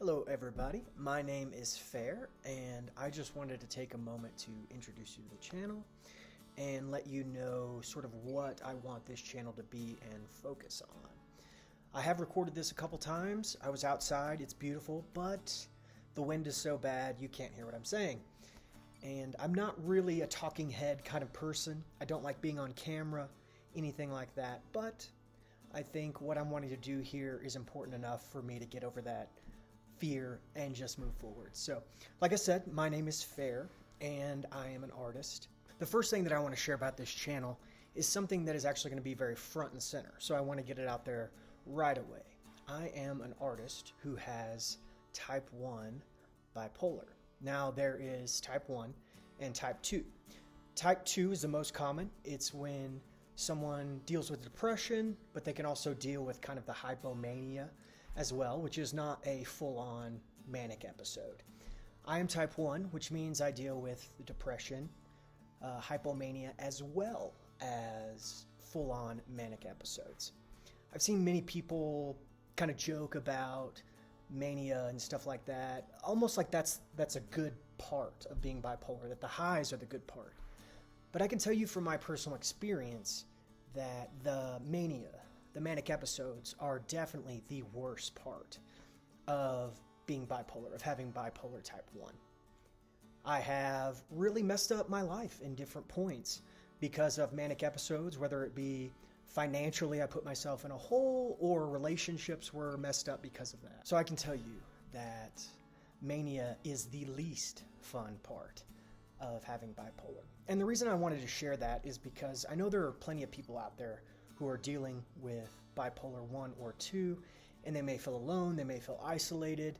Hello everybody, my name is Ferre, and I just wanted to take a moment to introduce you to the channel and let you know sort of what I want this channel to be and focus on. I have recorded this a couple times. I was outside, it's beautiful, but the wind is so bad you can't hear what I'm saying. And I'm not really a talking head kind of person. I don't like being on camera, anything like that, but I think what I'm wanting to do here is important enough for me to get over that fear and just move forward. So, like I said, my name is Ferre and I am an artist. The first thing that I want to share about this channel is something that is actually going to be very front and center. So I want to get it out there right away. I am an artist who has type 1 bipolar. Now there is type 1 and type 2. Type 2 is the most common. It's when someone deals with depression, but they can also deal with kind of the hypomania as well, which is not a full-on manic episode. I am type 1, which means I deal with depression, hypomania, as well as full-on manic episodes. I've seen many people kind of joke about mania and stuff like that, almost like that's a good part of being bipolar, that the highs are the good part. But I can tell you from my personal experience that the manic episodes are definitely the worst part of being bipolar, of having bipolar type 1. I have really messed up my life in different points because of manic episodes, whether it be financially, I put myself in a hole, or relationships were messed up because of that. So I can tell you that mania is the least fun part of having bipolar. And the reason I wanted to share that is because I know there are plenty of people out there who are dealing with bipolar 1 or 2, and they may feel alone, they may feel isolated,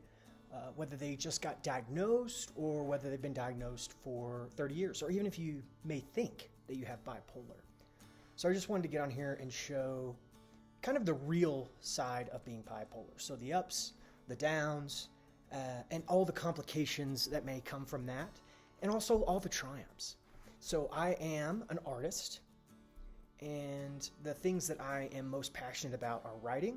whether they just got diagnosed or whether they've been diagnosed for 30 years, or even if you may think that you have bipolar. So I just wanted to get on here and show kind of the real side of being bipolar. So the ups, the downs, and all the complications that may come from that, and also all the triumphs. So I am an artist, and the things that I am most passionate about are writing,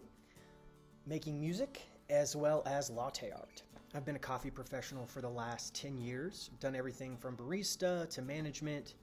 making music, as well as latte art. I've been a coffee professional for the last 10 years. I've done everything from barista to management.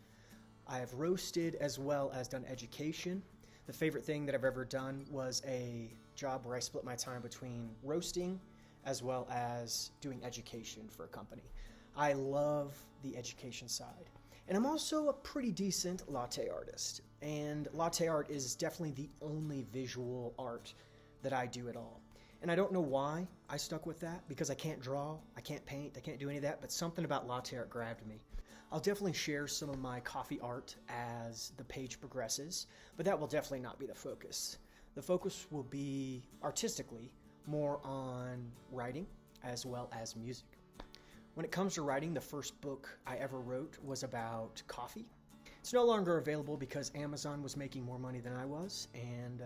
I have roasted as well as done education. The favorite thing that I've ever done was a job where I split my time between roasting as well as doing education for a company. I love the education side. And I'm also a pretty decent latte artist. And latte art is definitely the only visual art that I do at all. And I don't know why I stuck with that, because I can't draw, I can't paint, I can't do any of that, but something about latte art grabbed me. I'll definitely share some of my coffee art as the page progresses, but that will definitely not be the focus. The focus will be, artistically, more on writing as well as music. When it comes to writing, the first book I ever wrote was about coffee. It's no longer available because Amazon was making more money than I was, and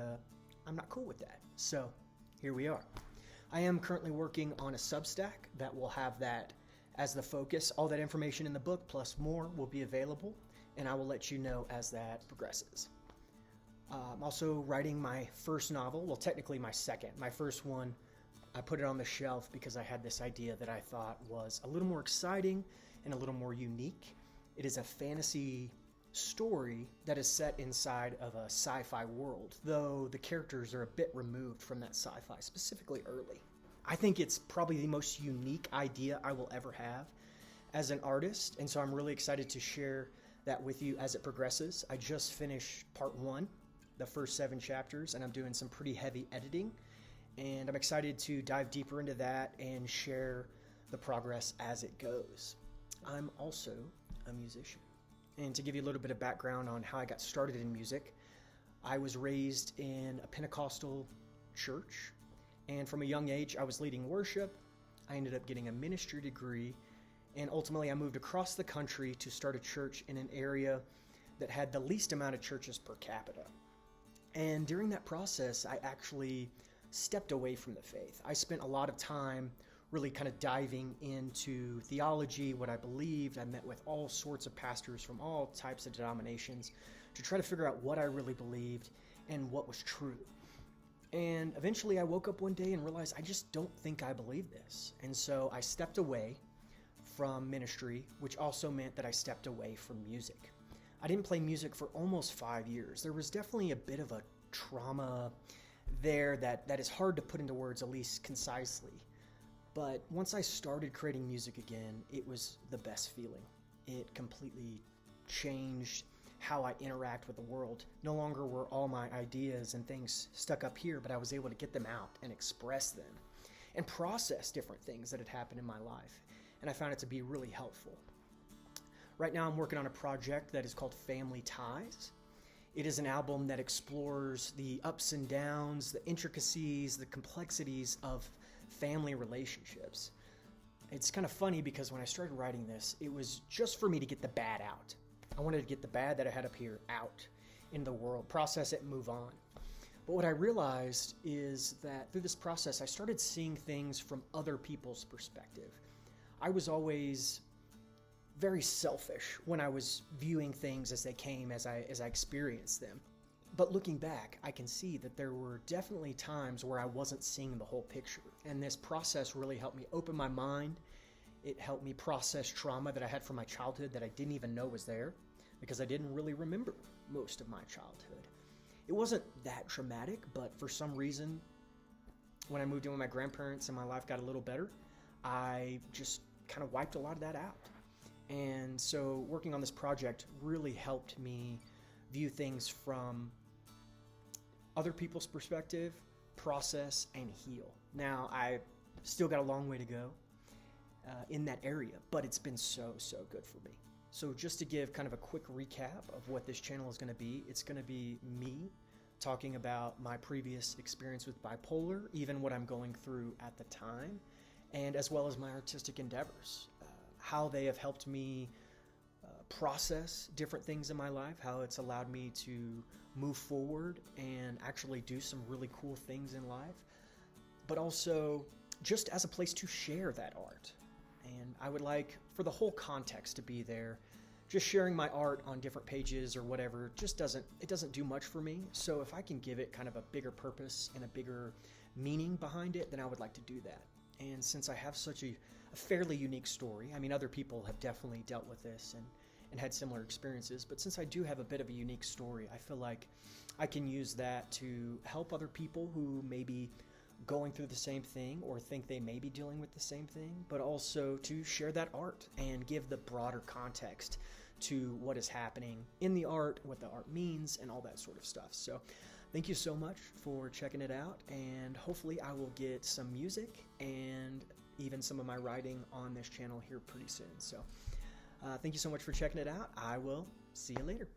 I'm not cool with that. So here we are. I am currently working on a Substack that will have that as the focus. All that information in the book plus more will be available, and I will let you know as that progresses. I'm also writing my first novel, well, technically my second. My first one, I put it on the shelf because I had this idea that I thought was a little more exciting and a little more unique. It is a fantasy story that is set inside of a sci-fi world, though the characters are a bit removed from that sci-fi, specifically early. I think it's probably the most unique idea I will ever have as an artist, and so I'm really excited to share that with you as it progresses. I just finished part 1, the first 7 chapters, and I'm doing some pretty heavy editing. And I'm excited to dive deeper into that and share the progress as it goes. I'm also a musician. And to give you a little bit of background on how I got started in music, I was raised in a Pentecostal church. And from a young age, I was leading worship. I ended up getting a ministry degree. And ultimately, I moved across the country to start a church in an area that had the least amount of churches per capita. And during that process, I actually stepped away from the faith. I spent a lot of time really kind of diving into theology, what I believed. I met with all sorts of pastors from all types of denominations to try to figure out what I really believed and what was true. And eventually I woke up one day and realized I just don't think I believe this. And so I stepped away from ministry, which also meant that I stepped away from music. I didn't play music for almost 5 years. There was definitely a bit of a trauma there that is hard to put into words, at least concisely. But once I started creating music again, it was the best feeling. It completely changed how I interact with the world. No longer were all my ideas and things stuck up here, but I was able to get them out and express them and process different things that had happened in my life. And I found it to be really helpful. Right now I'm working on a project that is called Family Ties. It is an album that explores the ups and downs, the intricacies, the complexities of family relationships. It's kind of funny because when I started writing this, it was just for me to get the bad out. I wanted to get the bad that I had up here out in the world, process it, and move on. But what I realized is that through this process, I started seeing things from other people's perspective. I was always very selfish when I was viewing things as they came, as I experienced them. But looking back, I can see that there were definitely times where I wasn't seeing the whole picture. And this process really helped me open my mind. It helped me process trauma that I had from my childhood that I didn't even know was there because I didn't really remember most of my childhood. It wasn't that traumatic, but for some reason, when I moved in with my grandparents and my life got a little better, I just kind of wiped a lot of that out. And so working on this project really helped me view things from other people's perspective, process, and heal. Now, I still got a long way to go in that area, but it's been so good for me. So just to give kind of a quick recap of what this channel is going to be, it's going to be me talking about my previous experience with bipolar, even what I'm going through at the time, and as well as my artistic endeavors, how they have helped me process different things in my life, how it's allowed me to move forward and actually do some really cool things in life, but also just as a place to share that art. And I would like for the whole context to be there. Just sharing my art on different pages or whatever just doesn't do much for me. So if I can give it kind of a bigger purpose and a bigger meaning behind it, then I would like to do that. And since I have such a fairly unique story, I mean, other people have definitely dealt with this and had similar experiences, but since I do have a bit of a unique story, I feel like I can use that to help other people who may be going through the same thing or think they may be dealing with the same thing, but also to share that art and give the broader context to what is happening in the art, what the art means, and all that sort of stuff. So thank you so much for checking it out, and hopefully I will get some music and even some of my writing on this channel here pretty soon. So thank you so much for checking it out. I will see you later.